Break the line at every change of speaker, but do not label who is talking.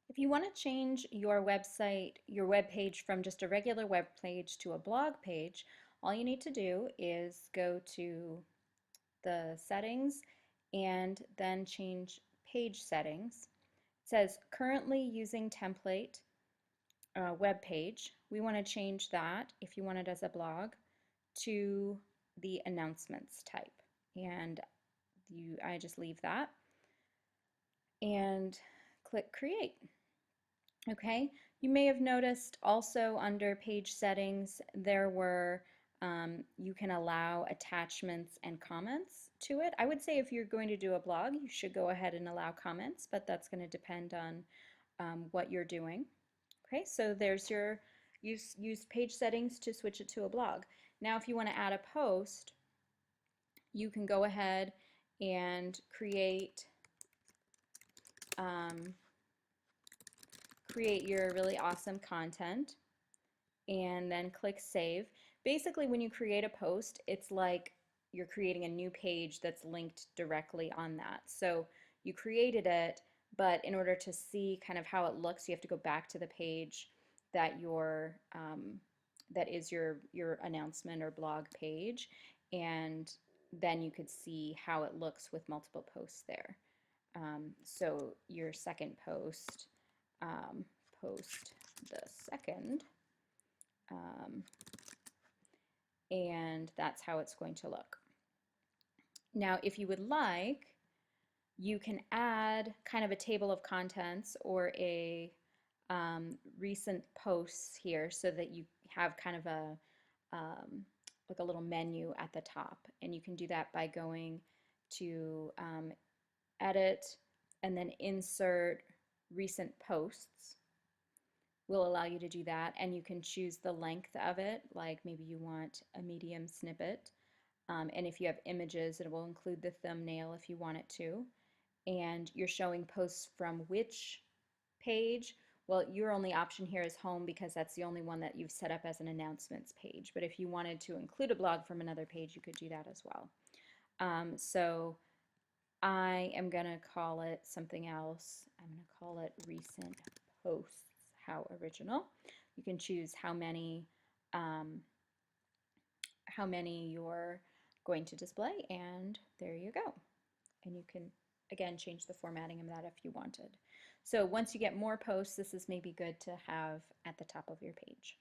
If you want to change your website, your web page from just a regular web page to a blog page, all you need to do is go to the settings and then change page settings. It says currently using template web page. We want to change that, if you want it as a blog, to the announcements type. And I just leave that and click create. Okay, you may have noticed also under page settings there were you can allow attachments and comments to it. I would say if you're going to do a blog, you should go ahead and allow comments, but that's going to depend on what you're doing. Okay, so there's your use page settings to switch it to a blog. Now if you want to add a post, you can go ahead and um, create your really awesome content and then click save. Basically, when you create a post, it's like you're creating a new page that's linked directly on that. So you created it, but in order to see kind of how it looks, you have to go back to the page that that is your announcement or blog page, and then you could see how it looks with multiple posts there. So your second post, post the second, um, and that's how it's going to look. Now, if you would like, you can add kind of a table of contents or a recent posts here so that you have kind of a like a little menu at the top, and you can do that by going to edit and then insert recent posts will allow you to do that, and you can choose the length of it, like maybe you want a medium snippet, and if you have images it will include the thumbnail if you want it to, and you're showing posts from which page. Well, your only option here is home because that's the only one that you've set up as an announcements page, but if you wanted to include a blog from another page you could do that as well. So I am going to call it something else. I'm going to call it recent posts. How original. You can choose um, how many you're going to display, and there you go. And you can again change the formatting of that if you wanted. So once you get more posts, this is maybe good to have at the top of your page.